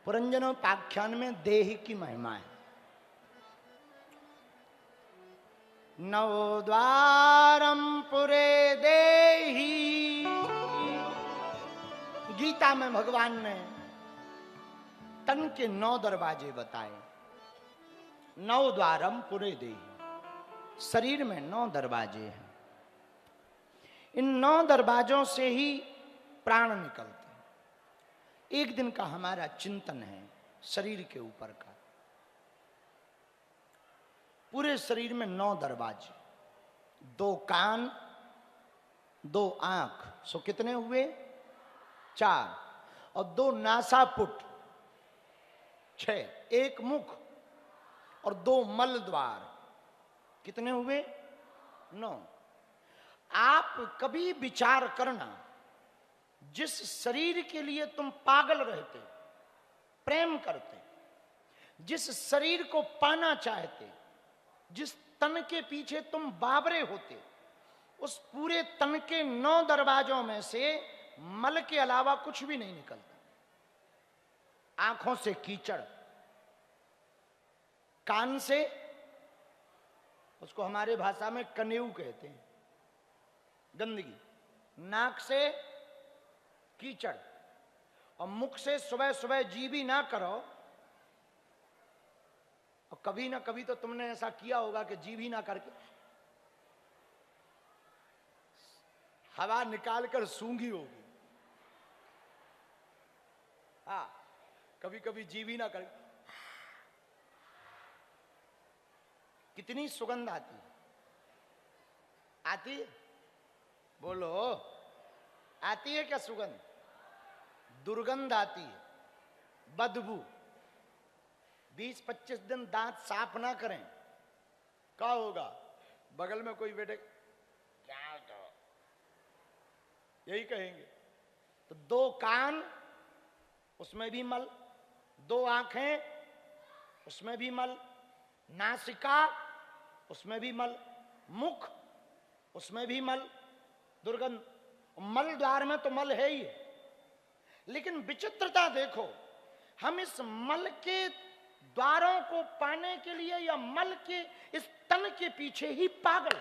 पुरंजनोपाख्यान में देह की महिमा है। नवद्वारम पुरे देहि, गीता में भगवान ने तन के 9 दरवाजे बताए। नवद्वारम पुरे देहि, शरीर में 9 दरवाजे हैं। इन 9 दरवाजों से ही प्राण निकलते हैं। एक दिन का हमारा चिंतन है शरीर के ऊपर का। पूरे शरीर में 9 दरवाजे, 2 कान, 2 आंख, सो कितने हुए? 4, और 2 नासापुट 6, 1 मुख और 2 मल द्वार, कितने हुए? 9। आप कभी विचार करना, जिस शरीर के लिए तुम पागल रहते, प्रेम करते, जिस शरीर को पाना चाहते, जिस तन के पीछे तुम बाबरे होते, उस पूरे तन के 9 दरवाजों में से मल के अलावा कुछ भी नहीं निकलता। आंखों से कीचड़, कान से, उसको हमारे भाषा में कनेऊ कहते हैं, गंदगी, नाक से कीचड़, और मुख से सुबह सुबह जी भी ना करो। और कभी ना कभी तो तुमने ऐसा किया होगा कि जी भी ना करके हवा निकालकर सूंघी होगी। हाँ, कभी कभी जी भी ना करके कितनी सुगंध आती है। आती है? बोलो, आती है क्या सुगंध? दुर्गंध आती है, बदबू। 20-25 दिन दांत साफ ना करें, क्या होगा? बगल में कोई बैठे, क्या तो यही कहेंगे। तो 2 कान, उसमें भी मल, 2 आंखें, उसमें भी मल, नासिका, उसमें भी मल, मुख, उसमें भी मल, दुर्गंध। मल द्वार में तो मल है ही है। लेकिन विचित्रता देखो, हम इस मल के द्वारों को पाने के लिए या मल के इस तन के पीछे ही पागल।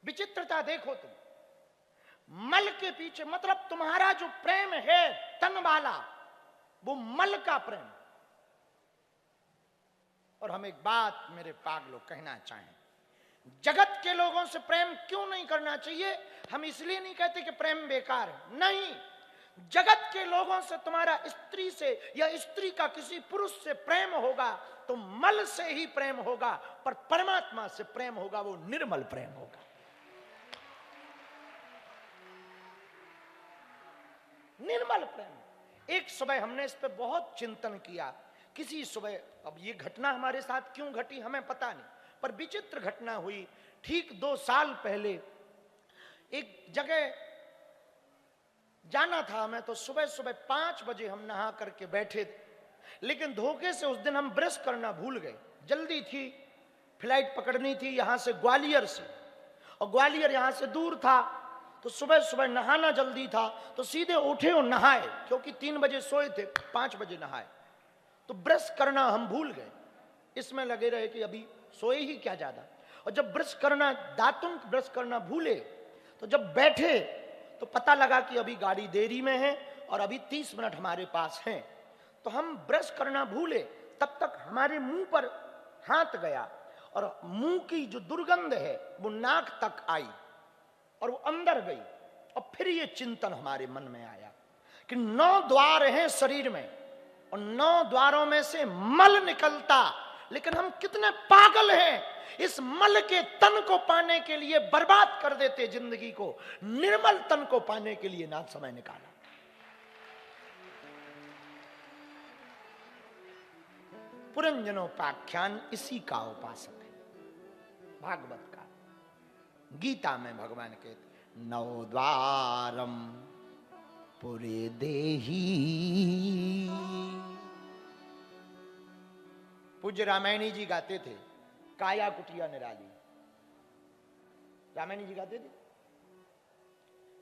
विचित्रता देखो तुम, मल के पीछे, मतलब तुम्हारा जो प्रेम है तन वाला, वो मल का प्रेम। और हम एक बात मेरे पागलों कहना चाहें, जगत के लोगों से प्रेम क्यों नहीं करना चाहिए? हम इसलिए नहीं कहते कि प्रेम बेकार है, नहीं। जगत के लोगों से तुम्हारा स्त्री से या स्त्री का किसी पुरुष से प्रेम होगा तो मल से ही प्रेम होगा, पर परमात्मा से प्रेम होगा वो निर्मल प्रेम होगा। निर्मल प्रेम। एक सुबह हमने इस पे बहुत चिंतन किया। किसी सुबह, अब ये घटना हमारे साथ क्यों घटी हमें पता नहीं, पर विचित्र घटना हुई। ठीक 2 साल पहले एक जगह जाना था हमें, तो सुबह सुबह 5 बजे हम नहा करके बैठे थे, लेकिन धोखे से उस दिन हम ब्रश करना भूल गए। जल्दी थी, फ्लाइट पकड़नी थी यहां से ग्वालियर से, और ग्वालियर यहां से दूर था, तो सुबह सुबह नहाना जल्दी था, तो सीधे उठे और नहाए, क्योंकि 3 बजे सोए थे, 5 बजे नहाए। तो ब्रश करना हम भूल गए, इसमें लगे रहे कि अभी सोए ही क्या ज्यादा। और जब ब्रश करना, दांतों ब्रश करना भूले, तो जब बैठे तो पता लगा कि अभी गाड़ी देरी में है और अभी 30 मिनट हमारे पास हैं। तो हम ब्रश करना भूले, तब तक हमारे मुंह पर हाथ गया और मुंह की जो दुर्गंध है वो नाक तक आई और वो अंदर गई। और फिर ये चिंतन हमारे मन में आया कि 9 द्वार हैं शरीर में, और 9 द्वारों में से मल निकलता, लेकिन हम कितने पागल हैं, इस मल के तन को पाने के लिए बर्बाद कर देते जिंदगी को, निर्मल तन को पाने के लिए ना समय निकाला। पुरंजनोपाख्यान इसी का उपासक है, भागवत का। गीता में भगवान कहते 9 द्वारम पुरे देहि। पूज्य रामायणी जी गाते थे, काया कुटिया निराली। रामायणी जी गाते थे,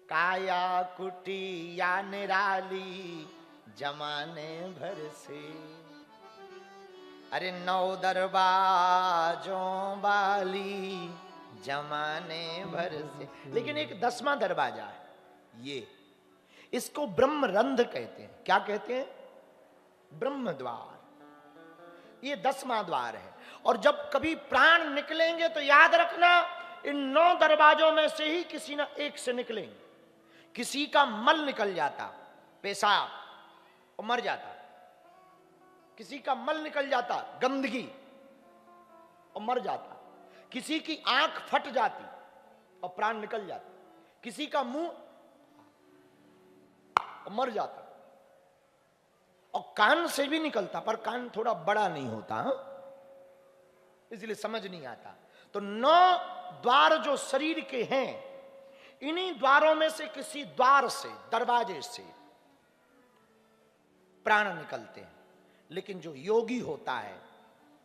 काया कुटिया निराली जमाने भर से, अरे 9 दरवाजों वाली जमाने भर से। लेकिन एक 10वां दरवाजा है, ये इसको ब्रह्म रंध्र कहते हैं। क्या कहते हैं? ब्रह्म द्वार। ये 10वां द्वार है। और जब कभी प्राण निकलेंगे तो याद रखना, इन 9 दरवाजों में से ही किसी ना एक से निकलेंगे। किसी का मल निकल जाता, पेशाब, और मर जाता। किसी का मल निकल जाता, गंदगी, और मर जाता। किसी की आंख फट जाती और प्राण निकल जाता। किसी का मुंह और मर जाता। और कान से भी निकलता, पर कान थोड़ा बड़ा नहीं होता, इसलिए समझ नहीं आता। तो 9 द्वार जो शरीर के हैं, इन्हीं द्वारों में से किसी द्वार से, दरवाजे से प्राण निकलते हैं। लेकिन जो योगी होता है,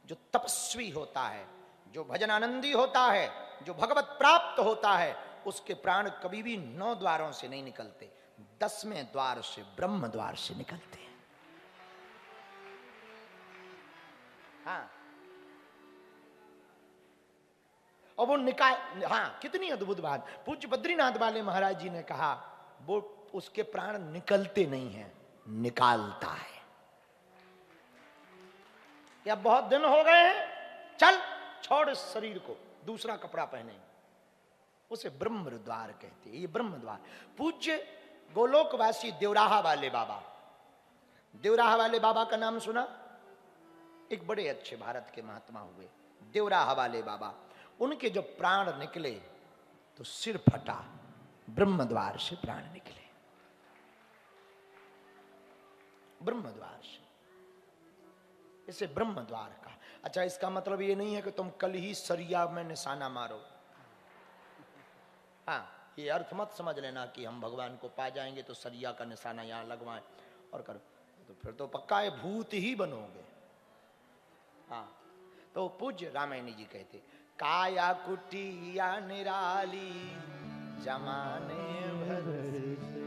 जो तपस्वी होता है, जो भजनानंदी होता है, जो भगवत प्राप्त होता है, उसके प्राण कभी भी 9 द्वारों से नहीं निकलते, 10वें द्वार से, ब्रह्म द्वार से निकलते हैं। हाँ, और वो निकाय, हाँ, कितनी अद्भुत बात। पूज्य बद्रीनाथ वाले महाराज जी ने कहा, वो उसके प्राण निकलते नहीं हैं, निकालता है। या बहुत दिन हो गए हैं, चल छोड़ इस शरीर को, दूसरा कपड़ा पहने, उसे ब्रह्म द्वार कहते हैं। ये ब्रह्म द्वार। पूज्य गोलोकवासी देवराहा वाले बाबा, देवराहा वाले बाबा का नाम सुना? एक बड़े अच्छे भारत के महात्मा हुए देवराहा वाले बाबा। उनके जब प्राण निकले तो सिर फटा, ब्रह्म द्वार से प्राण निकले, ब्रह्म द्वार से। इसे ब्रह्म द्वार का। अच्छा, इसका मतलब ये नहीं है कि तुम कल ही सरिया में निशाना मारो। हाँ, ये अर्थ मत समझ लेना कि हम भगवान को पा जाएंगे तो सरिया का निशाना यहां लगवाएं और करो, तो फिर तो पक्का है भूत ही बनोगे। हाँ, तो पूज्य रामायणी जी कहते, काया कुटिया निराली जमाने भर से,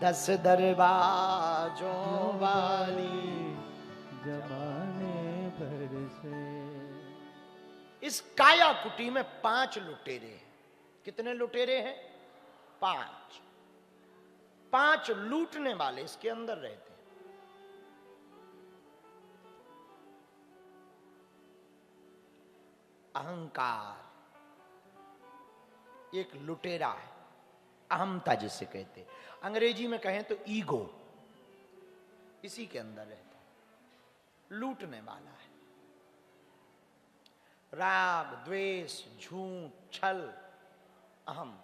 10 दरवाजों वाली जमाने भर से। इस काया कुटी में 5 लुटेरे हैं। कितने लुटेरे हैं? 5। 5 लूटने वाले इसके अंदर रहते हैं। अहंकार एक लुटेरा है, अहमता जिसे कहते हैं। अंग्रेजी में कहें तो ईगो, इसी के अंदर रहता है, लूटने वाला है। राग, द्वेष, झूठ, छल, अहम,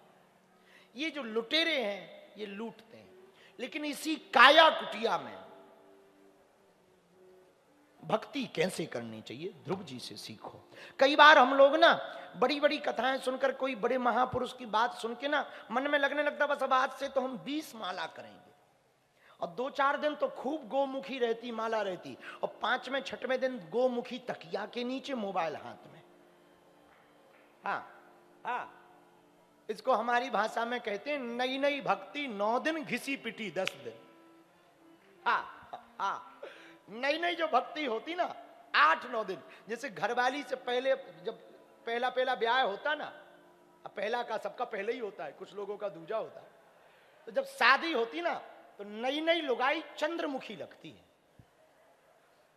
ये जो लुटेरे हैं ये लूटते हैं। लेकिन इसी काया कुटिया में भक्ति कैसे करनी चाहिए, ध्रुव जी से सीखो। कई बार हम लोग ना बड़ी बड़ी कथाएं सुनकर, कोई बड़े महापुरुष की बात सुन के ना मन में लगने लगता बस अब आज से तो हम 20 माला करेंगे, और 2-4 दिन तो खूब गोमुखी रहती, माला रहती, और 5वें 6वें दिन गोमुखी तकिया के नीचे, मोबाइल हाथ में। हाँ हाँ, इसको हमारी भाषा में कहते हैं नई नई भक्ति, 9 दिन घिसी पिटी 10 दिन। हाँ हाँ, नई नई जो भक्ति होती ना 8-9 दिन। जैसे घरवाली से पहले जब पहला ब्याह होता ना, पहला का सबका पहले ही होता है, कुछ लोगों का दूजा होता है, तो जब शादी होती ना तो नई नई लुगाई चंद्रमुखी लगती है,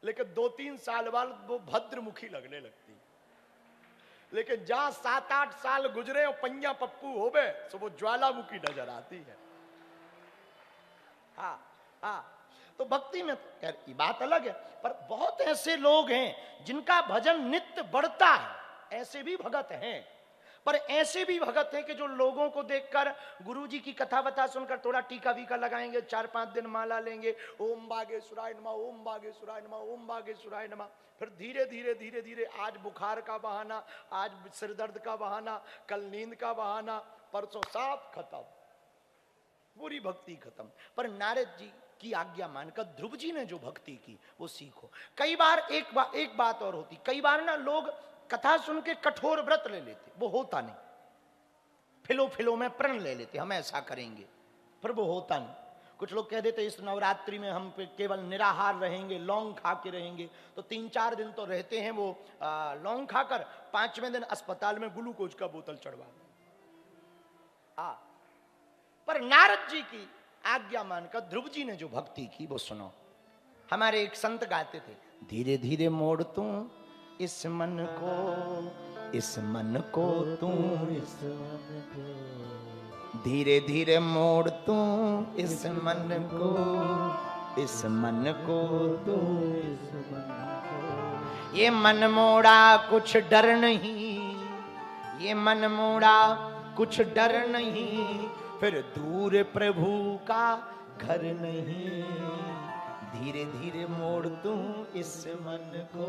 लेकिन 2-3 साल बाद वो भद्रमुखी लगने लगती है। लेकिन जहां 7-8 साल गुजरे और पंजा पप्पू हो गए तो वो ज्वालामुखी नजर आती है। हाँ हाँ, तो भक्ति में खैर ये बात अलग है, पर बहुत ऐसे लोग हैं जिनका भजन नित्य बढ़ता है, ऐसे भी भगत हैं। पर ऐसे भी भगत हैं कि जो लोगों को देखकर, गुरु जी की कथा वथा सुनकर थोड़ा टीका वीका लगाएंगे, 4-5 दिन माला लेंगे, ओम बागेश्वराय नमः, ओम बागेश्वराय नमः, ओम बागेश्वराय नमः। फिर धीरे धीरे धीरे धीरे आज बुखार का बहाना, आज सिर दर्द का बहाना, कल नींद का बहाना, परसों साफ खत्म, पूरी भक्ति खत्म। पर नारद जी की आज्ञा मानकर ध्रुव जी ने जो भक्ति की वो सीखो। कई बार एक बात और होती, कई बार ना लोग कथा सुन के कठोर व्रत ले लेते, वो होता नहीं। फिलो फिलो में प्रण ले लेते, हम ऐसा करेंगे, पर वो होता नहीं। कुछ लोग कह देते इस नवरात्रि में हम केवल निराहार रहेंगे, लौंग खा के रहेंगे, तो 3-4 दिन तो रहते हैं वो लौंग खाकर, 5वें दिन अस्पताल में ग्लूकोज का बोतल चढ़वा। पर नारद जी की आज्ञा मानकर ध्रुव जी ने जो भक्ति की वो सुनो। हमारे एक संत गाते थे, धीरे धीरे मोड़ तू इस मन को, इस मन को तू, इस मन को, धीरे धीरे मोड़ तू इस मन को, इस मन को तू, इस मन को। ये मन मोड़ा कुछ डर नहीं, ये मन मोड़ा कुछ डर नहीं, फिर दूर प्रभु का घर नहीं। धीरे धीरे मोड़ तू इस मन को,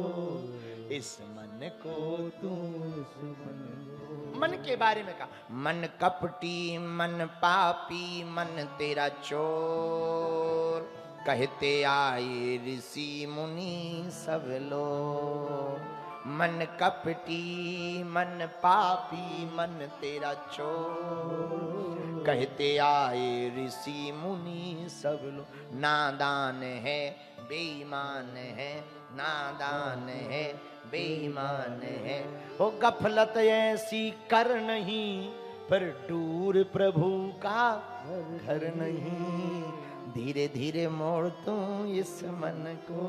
इस मन को तू, इस मन को। मन के बारे में कहा, मन कपटी मन पापी मन तेरा चोर, कहते आए ऋषि मुनि सब लोग। मन कपटी मन पापी मन तेरा चोर, कहते आए ऋषि मुनि सब लोग। नादान है बेईमान है, नादान है बेईमान है, वो गफलत ऐसी कर नहीं, पर दूर प्रभु का घर नहीं। धीरे धीरे मोड़ तू इस मन को,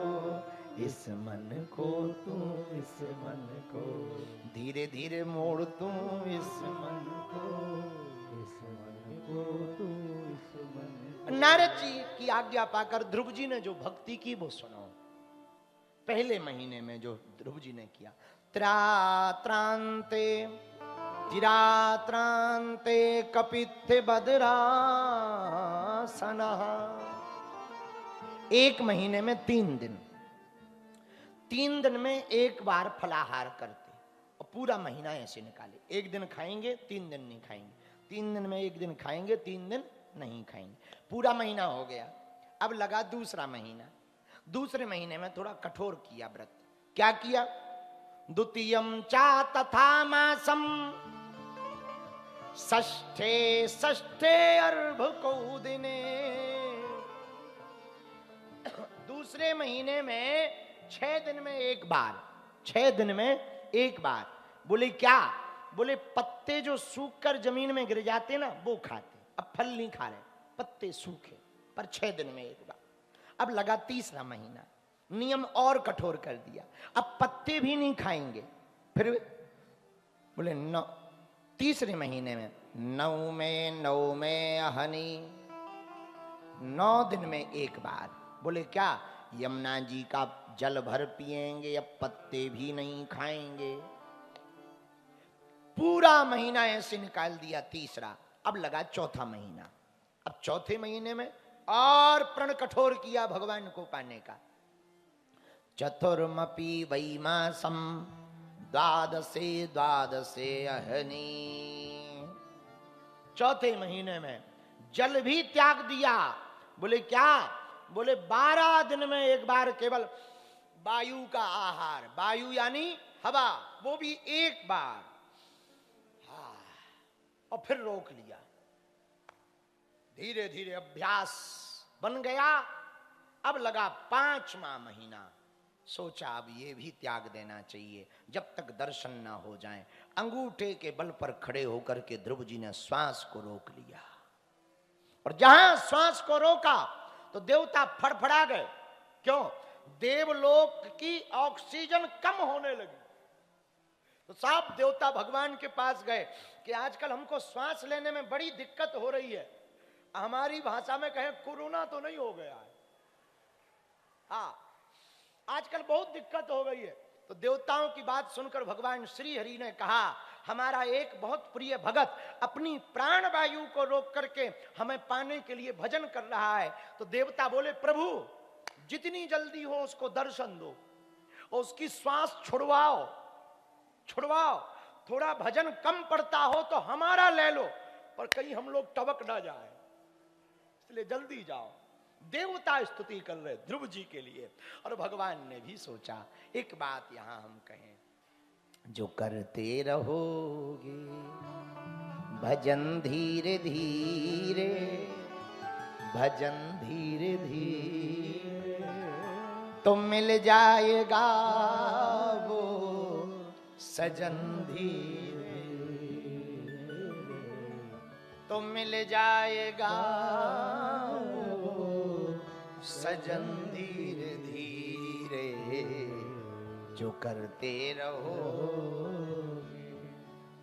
इस मन को तू, इस मन को, धीरे धीरे मोड़ तू इस मन को, इस मन को तू, इस मन को। नारद जी की आज्ञा पाकर ध्रुव जी ने जो भक्ति की वो सुनो। पहले महीने में जो ध्रुव जी ने किया, त्रात्रांते तिरात्रांते कपित्थ बदरासनः, एक महीने में 3 दिन, 3 दिन में एक बार फलाहार करते और पूरा महीना ऐसे निकाले। एक दिन खाएंगे 3 दिन नहीं खाएंगे, 3 दिन में एक दिन खाएंगे 3 दिन नहीं खाएंगे, पूरा महीना हो गया। अब लगा दूसरा महीना, दूसरे महीने में थोड़ा कठोर किया व्रत। क्या किया? द्वितीयम चा तथा मासम षष्ठे षष्ठे अर्भको दिने। दूसरे महीने में 6 दिन में एक बार, 6 दिन में एक बार। बोले क्या? बोले पत्ते जो सूख कर जमीन में गिर जाते ना वो खाते, अब फल नहीं खा रहे, पत्ते सूखे, पर 6 दिन में एक बार। अब लगा तीसरा महीना, नियम और कठोर कर दिया, अब पत्ते भी नहीं खाएंगे। फिर बोले 9, तीसरे महीने में 9 में हनी, 9 दिन में एक बार। बोले क्या? यमुना जी का जल भर पिएंगे, अब पत्ते भी नहीं खाएंगे। पूरा महीना ऐसे निकाल दिया तीसरा। अब लगा चौथा महीना। अब चौथे महीने में और प्रण कठोर किया भगवान को पाने का। चतुर्मपि वैमासम द्वादशे द्वादशे अहनी। चौथे महीने में जल भी त्याग दिया। बोले क्या? बोले 12 दिन में एक बार केवल वायु का आहार, वायु यानी हवा, वो भी एक बार। हाँ, और फिर रोक लिया। धीरे धीरे अभ्यास बन गया। अब लगा 5वां महीना। सोचा अब ये भी त्याग देना चाहिए जब तक दर्शन ना हो जाए। अंगूठे के बल पर खड़े होकर के ध्रुव जी ने श्वास को रोक लिया, और जहां श्वास को रोका तो देवता फड़फड़ा गए। क्यों? देवलोक की ऑक्सीजन कम होने लगी। तो साफ देवता भगवान के पास गए कि आजकल हमको श्वास लेने में बड़ी दिक्कत हो रही है, हमारी भाषा में कहें कोरोना तो नहीं हो गया है, हाँ आजकल बहुत दिक्कत हो गई है। तो देवताओं की बात सुनकर भगवान श्री हरि ने कहा, हमारा एक बहुत प्रिय भगत अपनी प्राण वायु को रोक करके हमें पाने के लिए भजन कर रहा है। तो देवता बोले, प्रभु जितनी जल्दी हो उसको दर्शन दो और उसकी श्वास छुड़वाओ, छुड़वाओ। थोड़ा भजन कम पड़ता हो तो हमारा ले लो, पर कहीं हम लोग टबक ना जाए, इसलिए जल्दी जाओ। देवता स्तुति कर रहे ध्रुव जी के लिए। और भगवान ने भी सोचा एक बात यहां हम कहें, जो करते रहोगे भजन धीरे धीरे, भजन धीरे धीरे, तो मिल जाएगा वो सजन धीरे, तो मिल जाएगा वो सजन धीरे धीरे, जो करते रहो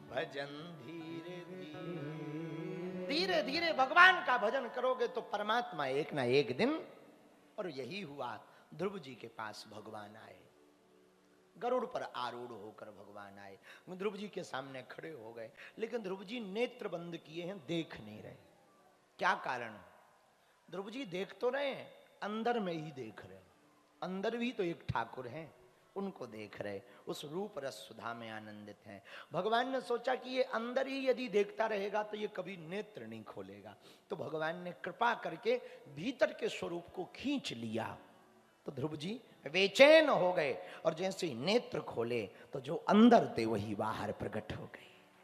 भजन धीरे धीरे। धीरे धीरे भगवान का भजन करोगे तो परमात्मा एक ना एक दिन, और यही हुआ, ध्रुव जी के पास भगवान आए, गरुड़ पर आरूढ़ होकर भगवान आए, ध्रुव जी के सामने खड़े हो गए, लेकिन ध्रुव जी नेत्र बंद किए हैं, देख नहीं रहे। क्या कारण? ध्रुव जी देख तो रहे हैं, अंदर में ही देख रहे हैं, अंदर भी तो एक ठाकुर हैं, उनको देख रहे, उस रूप रस सुधा में आनंदित हैं। भगवान ने सोचा कि ये अंदर ही यदि देखता रहेगा तो ये कभी नेत्र नहीं खोलेगा, तो भगवान ने कृपा करके भीतर के स्वरूप को खींच लिया, तो ध्रुव जी बेचैन हो गए, और जैसे ही नेत्र खोले तो जो अंदर थे वही बाहर प्रकट हो गए।